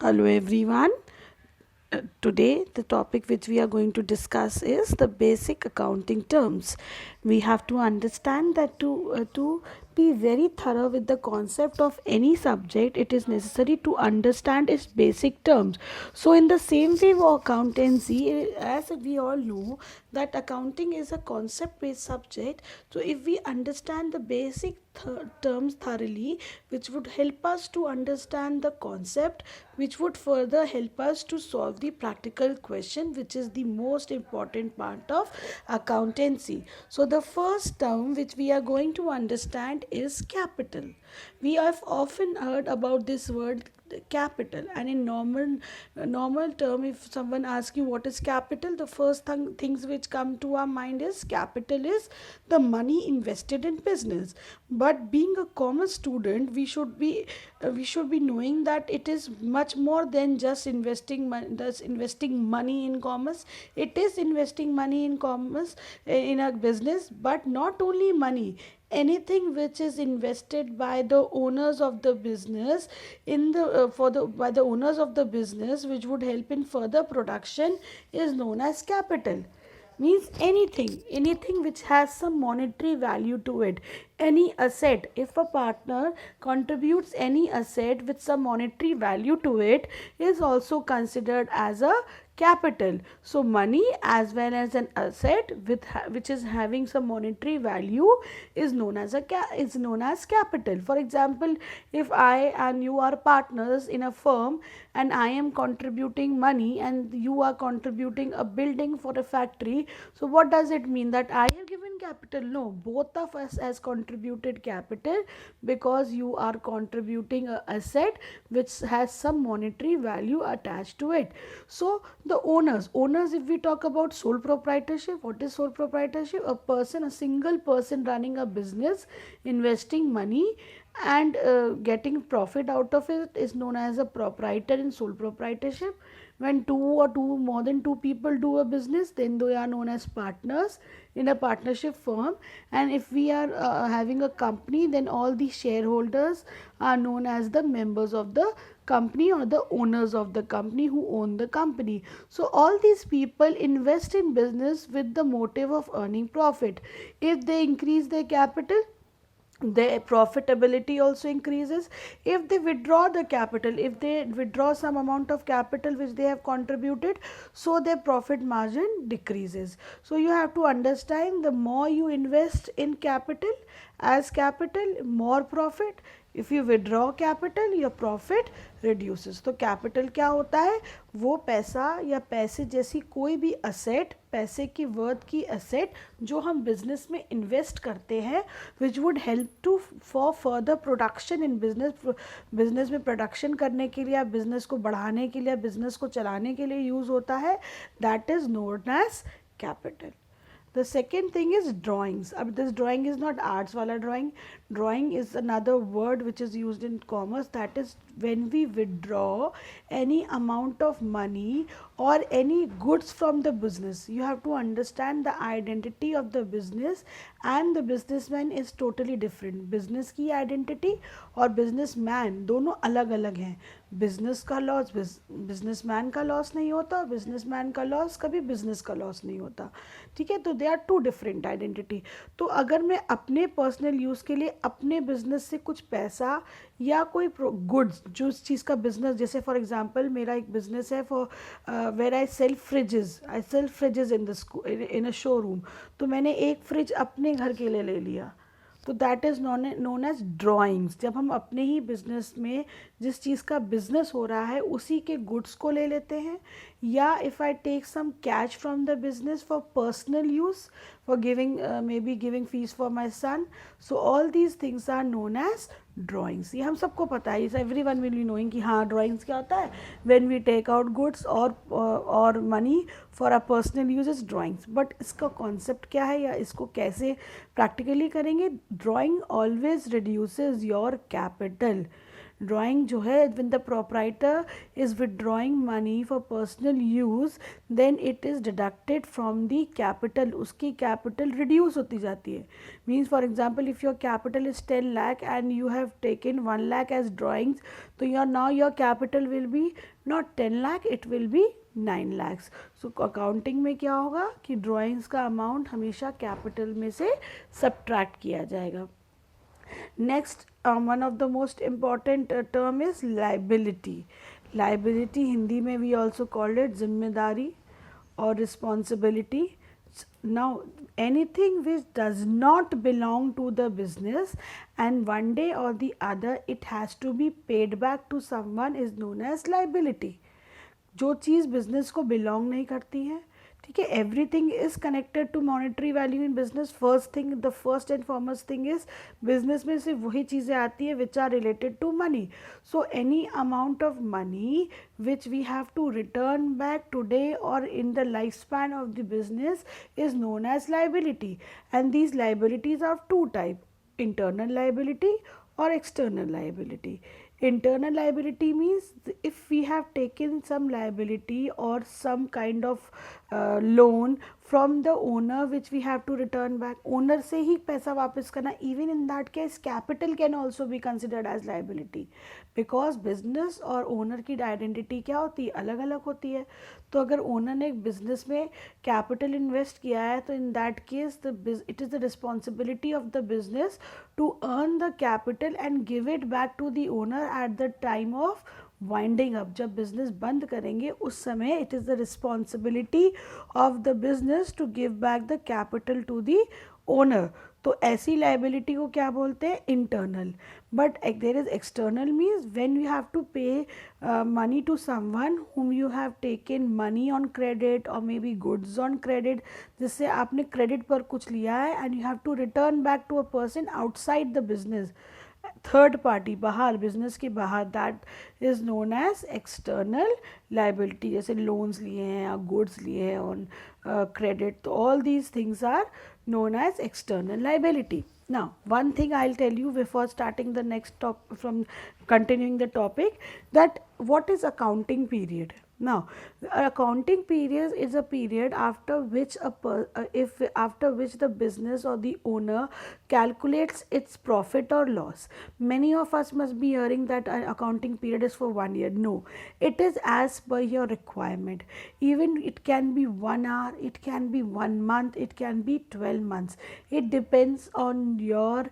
Hello everyone. Today the topic which we are going to discuss is the basic accounting terms. We have to understand that to be very thorough with the concept of any subject, it is necessary to understand its basic terms. So in the same way for accountancy, as we all know that accounting is a concept based subject, so if we understand the basic terms thoroughly, which would help us to understand the concept, which would further help us to solve the practical question, which is the most important part of accountancy. So the first term which we are going to understand is capital. We have often heard about this word capital, and in normal term, if someone asks you what is capital, the first things which come to our mind is capital is the money invested in business. But being a commerce student, we should be knowing that it is much more than just investing money in commerce. It is investing money in commerce, in a business, but not only money, anything which is invested by the owners of the business in the for the by the owners of the business, which would help in further production, is known as capital. Means anything which has some monetary value to it, any asset. If a partner contributes any asset with some monetary value to it, is also considered as a capital. So money as well as an asset which is having some monetary value is known as capital. For example, if I and you are partners in a firm, and I am contributing money and you are contributing a building for a factory, so what does it mean? That I have given capital? No, both of us has contributed capital, because you are contributing a asset which has some monetary value attached to it. So the owners, if we talk about sole proprietorship, what is sole proprietorship? A single person running a business, investing money and getting profit out of it, is known as a proprietor in sole proprietorship. When more than two people do a business, then they are known as partners in a partnership firm. And if we are having a company, then all the shareholders are known as the members of the company, or the owners of the company who own the company. So all these people invest in business with the motive of earning profit. If they increase their capital, their profitability also increases. If they withdraw the capital, if they withdraw some amount of capital which they have contributed, so their profit margin decreases. So you have to understand, the more you invest in capital, as capital, more profit. If you withdraw capital, your profit reduces. तो capital क्या होता है? वो पैसा या पैसे जैसी कोई भी असेट, पैसे की वर्थ की असेट जो हम बिजनेस में इन्वेस्ट करते हैं, which would help to for further production in business में प्रोडक्शन करने के लिए, बिजनेस को बढ़ाने के लिए, बिजनेस को चलाने के लिए यूज़ होता है, that is known as capital. The second thing is drawings. This drawing is not arts wala drawing. Drawing is another word which is used in commerce. That is when we withdraw any amount of money or any goods from the business. You have to understand the identity of the business and the businessman is totally different. Business की identity और businessman दोनों अलग अलग हैं. Business का loss businessman का loss नहीं होता, बिजनेसमैन का लॉस कभी बिजनेस का लॉस नहीं होता. ठीक है, तो they are two different identity. तो अगर मैं अपने पर्सनल यूज़ के लिए अपने बिजनेस से कुछ पैसा या कोई गुड्स, जो उस चीज़ का बिजनेस, जैसे फॉर एग्जांपल मेरा एक बिजनेस है for where I sell fridges in a showroom. तो मैंने एक फ्रिज अपने घर के लिए ले लिया, तो that is known as drawings. जब हम अपने ही बिजनेस में जिस चीज़ का बिजनेस हो रहा है उसी के गुड्स को ले लेते हैं, या if I take some cash from the business for personal use, for giving may be giving fees for my son. So all these things are known as drawings. ये हम सबको पता है, is everyone will be knowing कि हाँ drawings क्या होता है. When we take out goods और money for a personal use is drawings. But इसका कॉन्सेप्ट क्या है या इसको कैसे प्रैक्टिकली करेंगे? Drawing always reduces your capital. Drawing जो है, when the proprietor is withdrawing money for personal use, then it is deducted from the capital, उसकी capital reduce होती जाती है. Means for example, if your capital is 10 lakh and you have taken 1 lakh as drawings, so your capital will be not 10 lakh, it will be 9 lakhs. So accounting में क्या होगा कि drawings का amount हमेशा capital में से subtract किया जाएगा. Next, one of the most important term is liability. Liability Hindi में वी ऑल्सो कॉल्ड इट जिम्मेदारी or responsibility. Now anything which does not belong to the business and one day or the other it has to be paid back to someone is known as liability. जो चीज़ business को belong नहीं करती है, ठीक है, everything is connected to monetary value in business. First thing, the first and foremost thing is business में सिर्फ वही चीज़ें आती है which are related to money. So any amount of money which we have to return back today or in the lifespan of the business is known as liability. And these liabilities are of two type: internal liability or external liability. Internal liability means if we have taken some liability or some kind of loan from the owner which we have to return back, owner से ही पैसा वापस करना, even in that case capital can also be considered as liability, because business और owner की identity क्या होती है, अलग अलग होती है. तो अगर owner ने एक business में capital invest किया है, तो in that case it is the responsibility of the business to earn the capital and give it back to the owner at the time of winding up. जब business बंद करेंगे उस समय it is the responsibility of the business to give back the capital to the owner. तो ऐसी liability को क्या बोलते हैं, internal. But there is external means when you have to pay money to someone whom you have taken money on credit or maybe goods on credit, जिससे आपने credit पर कुछ लिया है and you have to return back to a person outside the business, third party, बाहर, business के बाहर, that is known as external liability. जैसे लोन्स लिए हैं या गुड्स लिए हैं ऑन क्रेडिट, तो all these things are known as external liability. Now one thing I'll tell you before starting the next from continuing the topic, that what is accounting period. Now accounting period is a period after which after which the business or the owner calculates its profit or loss. Many of us must be hearing that accounting period is for 1 year. No, it is as per your requirement. Even it can be 1 hour, it can be 1 month, it can be 12 months. It depends on your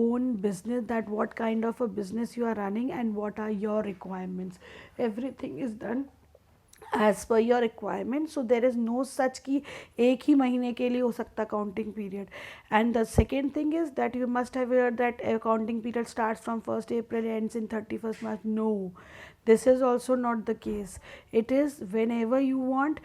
own business, that what kind of a business you are running and what are your requirements. Everything is done as per your requirement. So there is no such कि एक ही महीने के लिए हो सकता accounting period. And the second thing is that you must have heard that accounting period starts from 1st April ends in 31st March. No, this is also not the case. It is whenever you want,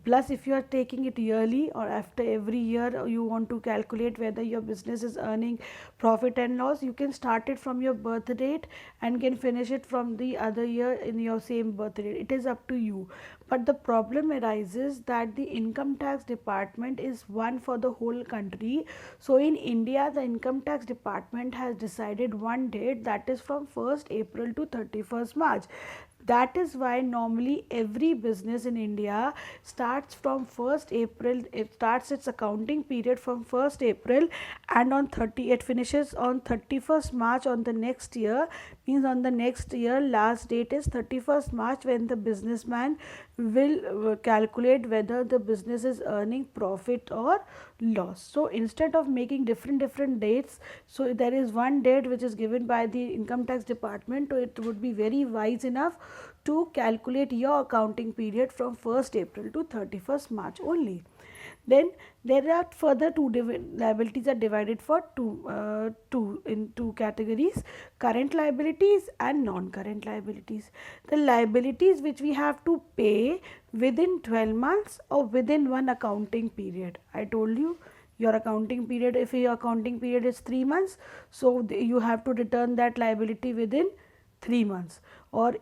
plus if you are taking it yearly or after every year you want to calculate whether your business is earning profit and loss, you can start it from your birth date and can finish it from the other year in your same birth date. It is up to you. But the problem arises that the income tax department is one for the whole country. So in India, the income tax department has decided one date, that is from 1st April to 31st March. That is why normally every business in India starts from 1st April, it starts its accounting period from 1st April and it finishes on 31st March on the next year. Means on the next year last date is 31st March, when the businessman will calculate whether the business is earning profit or loss. So instead of making different dates, so there is one date which is given by the income tax department. So it would be very wise enough to calculate your accounting period from 1st April to 31st March only. Then there are further liabilities are divided for two categories: current liabilities and non-current liabilities. The liabilities which we have to pay within 12 months or within one accounting period. I told you your accounting period, if your accounting period is 3 months, so you have to return that liability within 3 months or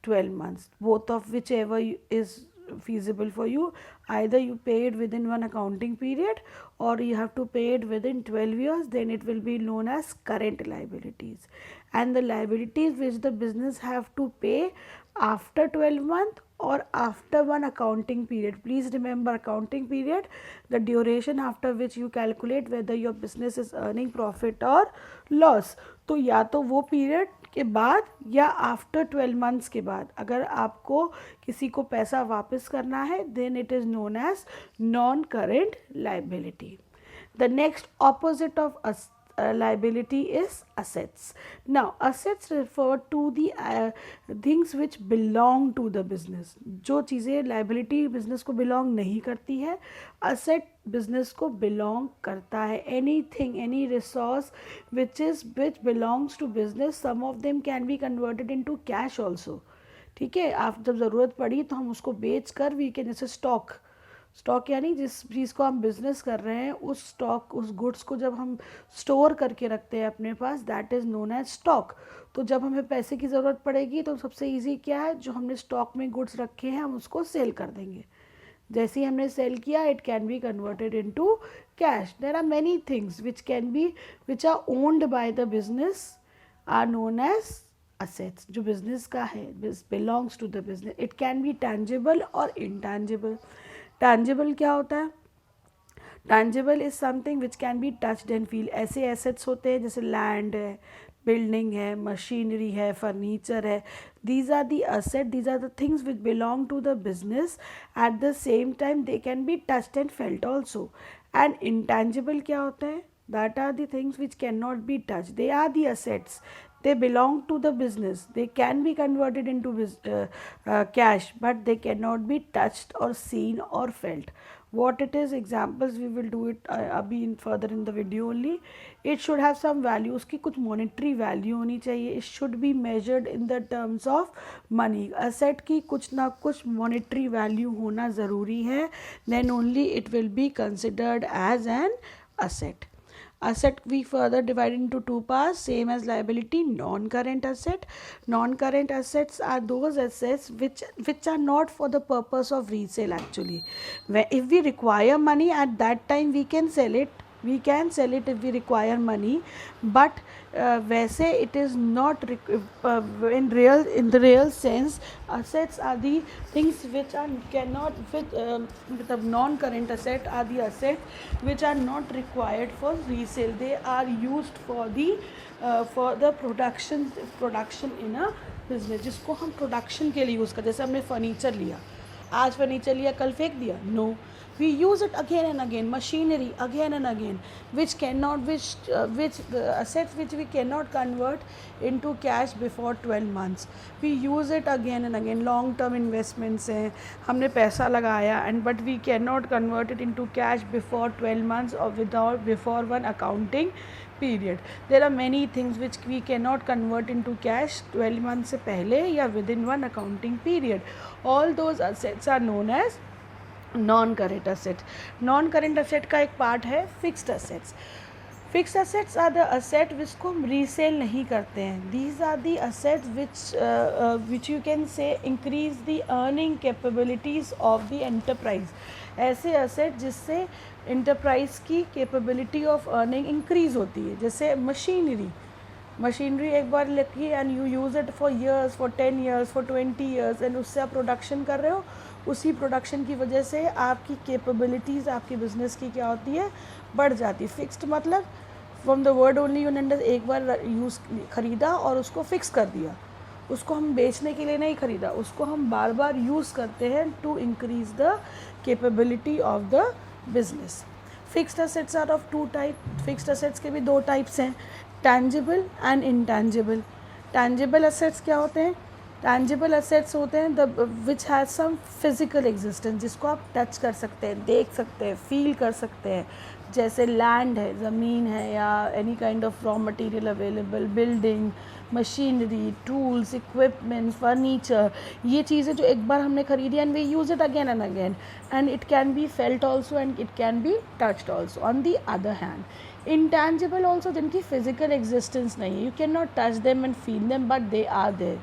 12 months, both of whichever is feasible for you. Either you pay it within one accounting period or you have to pay it within 12 years, then it will be known as current liabilities. And the liabilities which the business have to pay after 12 months or after one accounting period. Please remember, accounting period, the duration after which you calculate whether your business is earning profit or loss. तो या तो वो period के बाद या after 12 months के बाद अगर आपको किसी को पैसा वापस करना है, then it is known as non current liability. The next opposite of liability is assets. Now assets refer to the things which belong to the business. जो चीज़ें liability business को belong नहीं करती है, asset business को belong करता है. Anything, any resource which belongs to business, some of them can be converted into cash also. ठीक है, आप जब ज़रूरत पड़ी तो हम उसको बेच कर वी कैन, जैसे स्टॉक यानी जिस चीज़ को हम बिज़नेस कर रहे हैं उस स्टॉक, उस गुड्स को जब हम स्टोर करके रखते हैं अपने पास, that is known as stock. तो जब हमें पैसे की ज़रूरत पड़ेगी तो सबसे इजी क्या है, जो हमने स्टॉक में गुड्स रखे हैं हम उसको सेल कर देंगे. जैसे ही हमने सेल किया, it can be converted into cash. There are many things which are owned by the business are known as assets. जो बिजनेस का है, belongs to the business. It can be tangible और intangible. Tangible क्या होता है? Tangible is something which can be touched and feel. ऐसे assets होते हैं जैसे लैंड है, बिल्डिंग है, मशीनरी है, फर्नीचर है. These are the asset, these are the things which belong to the business. At the same time they can be touched and felt also. And intangible क्या होता है? That are the things which can not be touched. They are the assets, they belong to the business, they can be converted into cash, but they cannot be touched or seen or felt. What it is, examples we will do it abhi further in the video only. It should have some value, उसकी कुछ monetary value होनी चाहिए. It should be measured in the terms of money. asset की कुछ ना कुछ monetary value होना ज़रूरी है, then only it will be considered as an asset. Asset we further divide into two parts, same as liability. Non-current asset. Non-current assets are those assets which are not for the purpose of resale actually. If we require money at that time, we can sell it. We can sell it if we require money, but वैसे it is not in the real sense. Assets are the things which are cannot with the non-current asset are the assets which are not required for resale. They are used for the production in a business, जिसको हम production के लिए use करते हैं. जैसे हमने furniture लिया, आज फर्नीचर लिया, कल फेंक दिया? No. We use it again and again. Machinery again and again, which the assets which we cannot convert into cash before 12 months. We use it again and again. Long term investments हैं, हमने पैसा लगाया but we cannot convert it into cash before 12 months or before one accounting period. There are many things which we cannot convert into cash 12 months से पहले या within one accounting period. All those assets are known as non current asset. Non current asset का एक part है fixed assets. Fixed assets are the asset जिसको हम resell नहीं करते हैं. These are the assets which you can say increase the earning capabilities of the enterprise. ऐसे asset जिससे एंटरप्राइज की कैपेबिलिटी ऑफ अर्निंग इंक्रीज होती है. जैसे मशीनरी एक बार लेती है and you use it for years, for 10 years, for 20 years, and उससे आप प्रोडक्शन कर रहे हो. उसी प्रोडक्शन की वजह से आपकी कैपेबिलिटीज़ आपके बिज़नेस की क्या होती है, बढ़ जाती है. फिक्स्ड मतलब फ्रॉम द वर्ड ओनली यून अंडर, एक बार यूज़ खरीदा और उसको फिक्स कर दिया. उसको हम बेचने के लिए नहीं खरीदा, उसको हम बार बार यूज़ करते हैं to increase the capability of the business. Fixed assets are of two type. Fixed assets के भी दो टाइप्स हैं, tangible and intangible. Tangible assets क्या होते हैं? टैंजिबल असेट्स होते हैं the which has some physical existence, जिसको आप टच कर सकते हैं, देख सकते हैं, फील कर सकते हैं. जैसे लैंड है, ज़मीन है, या any kind of raw material available, building, machinery, tools, equipments, furniture. ये चीज़ें जो एक बार हमने खरीदी and we use it again and again, and it can be felt also and it can be touched also. On the other hand, intangible also जिनकी physical existence नहीं है, you can not touch them and feel them but they are there.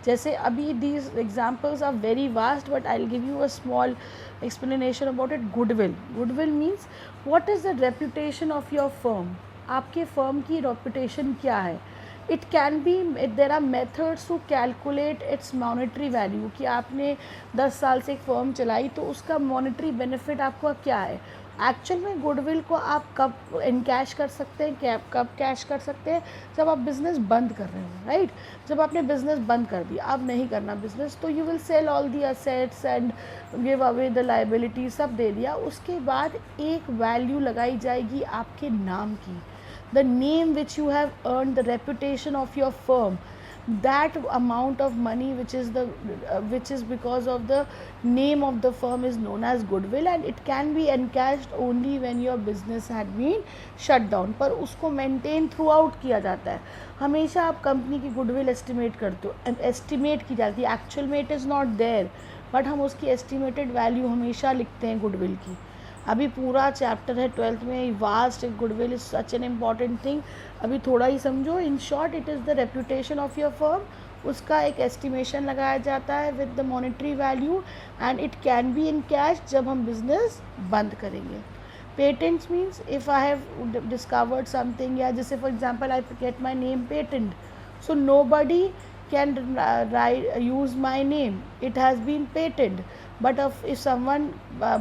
जैसे अभी these examples are very vast but I will give you a small explanation about it. Goodwill means what is the reputation of your firm. आपके firm की reputation क्या है. It can be, there are methods to calculate its monetary value कि आपने 10 साल से एक firm चलाई तो उसका मॉनेटरी बेनिफिट आपको क्या है. एक्चुअल में गुडविल को आप कब इनकैश कर सकते हैं, कब कैश कर सकते हैं, जब आप बिज़नेस बंद कर रहे हो, राइट. जब आपने बिज़नेस बंद कर दिया, अब नहीं करना बिज़नेस, तो you will sell all the assets and give away the liability, सब दे दिया. उसके बाद एक वैल्यू लगाई जाएगी आपके नाम की, the name which you have earned, the reputation of your firm, that amount of money which is because of the name of the firm is known as goodwill, and it can be encashed only when your business had been shut down. पर उसको maintain throughout किया जाता है. हमेशा आप company की goodwill estimate करते हो, एस्टिमेट की जाती है, एक्चुअल में it is not there, but हम उसकी एस्टिमेटेड वैल्यू हमेशा लिखते हैं गुडविल की. अभी पूरा चैप्टर है 12th में, vast. Goodwill is such an important thing. अभी थोड़ा ही समझो. In short, it is the reputation of your firm. उसका एक एस्टिमेशन लगाया जाता है with the monetary value, and it can be in cash जब हम बिजनेस बंद करेंगे. Patents means if I have discovered something, या जैसे for example I get my name patent, so nobody can use my name, it has been patented. But if someone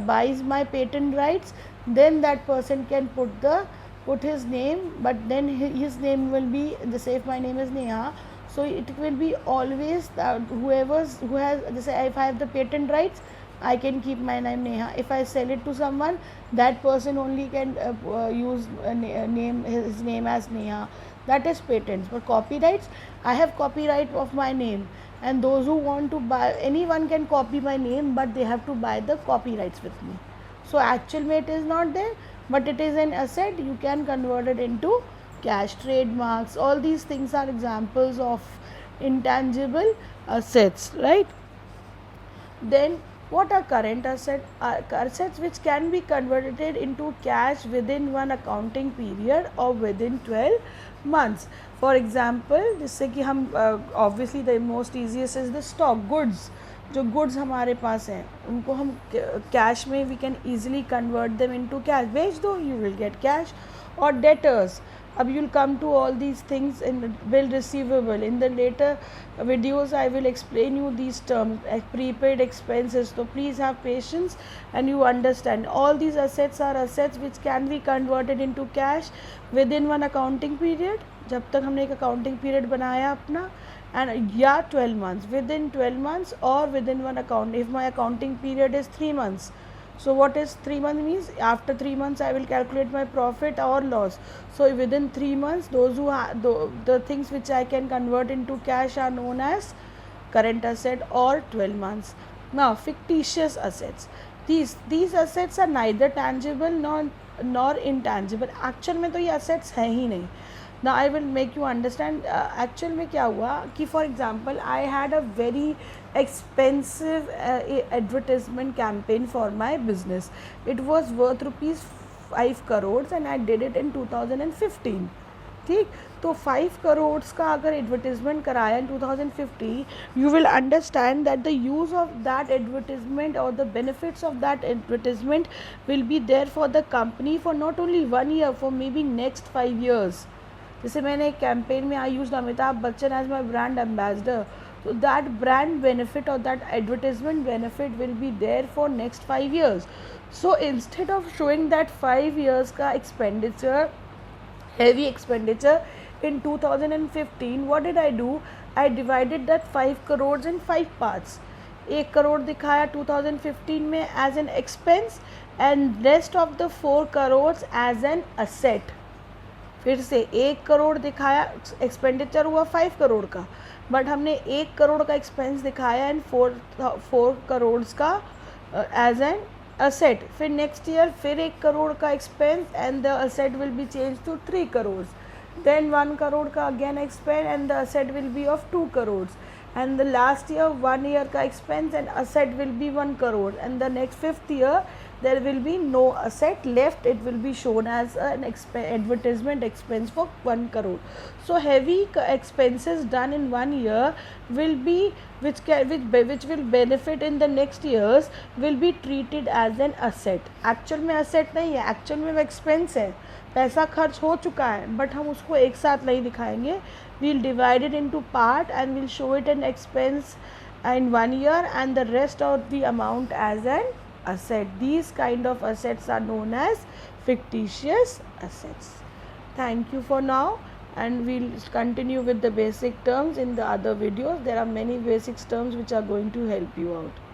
buys my patent rights, then that person can put his name, but then his name will be the say if my name is Neha, so it will be always who has, just if I have the patent rights, I can keep my name Neha. If I sell it to someone, that person only can use his name as Neha. That is patents. But copyrights, I have copyright of my name, and those who want to buy, anyone can copy my name, but they have to buy the copyrights with me. So actually it is not there, but it is an asset. You can convert it into cash. Trademarks, all these things are examples of intangible assets, right? Then what are current assets? Assets which can be converted into cash within one accounting period or within 12 months. For example, जिससे कि हम obviously the most easiest is the stock goods. जो goods हमारे पास हैं उनको हम cash में we can easily convert them into cash. बेच दो, you will get cash. Or debtors. अब you'll come to all these things in bill receivable. In the later videos I will explain you these terms, prepaid expenses. So please have patience and you understand. All these assets are assets which can be converted into cash within one accounting period, जब तक हमने एक accounting period बनाया अपना, and या 12 months, within 12 months or within one account. If my accounting period is 3 months, so what is 3 months means? After 3 months I will calculate my profit or loss. So within 3 months, those who the things which I can convert into cash are known as current asset or 12 months. Now fictitious assets, these assets are neither tangible nor intangible. Actual में तो ये assets है ही नहीं. Now I will make you understand. Actual में क्या हुआ कि for example I had a very expensive advertisement campaign for my business. It was worth rupees 5 crores and I did it in 2015. ठीक, तो 5 करोड़ का अगर एडवर्टीजमेंट कराया in 2050, you will understand that the use of that advertisement or the benefits of that advertisement will be there for the company for not only 1 year, for maybe next 5 years. जैसे मैंने एक campaign में I used Amitabh Bachchan as my brand ambassador, so that brand benefit or that advertisement benefit will be there for next 5 years. So instead of showing that 5 years का expenditure, heavy expenditure in 2015, what did I do? I divided that 5 crores in 5 parts. 1 crore दिखाया 2015 में as an expense and rest of the 4 crores as an asset. फिर से 1 करोड़ दिखाया, expenditure हुआ 5 करोड़ का, but हमने 1 करोड़ का एक्सपेंस दिखाया एंड 4 करोड़ का एज एन असेट. फिर नेक्स्ट ईयर फिर 1 करोड़ का expense and the asset will be change to 3 crore. Then 1 crore का again expense and the asset will be of 2 crore. And the last year 1 year का expense and asset will be 1 crore, and the next 5th year there will be no asset left. It will be shown as an advertisement expense for 1 crore. So heavy expenses done in 1 year will be which will benefit in the next years will be treated as an asset. Actual में asset नहीं है, actual में वो expense है, पैसा खर्च हो चुका है, बट हम उसको एक साथ नहीं दिखाएंगे. We'll divide it into part and we'll show it an expense in 1 year and the rest of the amount as an asset. These kind of assets are known as fictitious assets. Thank you for now, and we'll continue with the basic terms in the other videos. There are many basic terms which are going to help you out.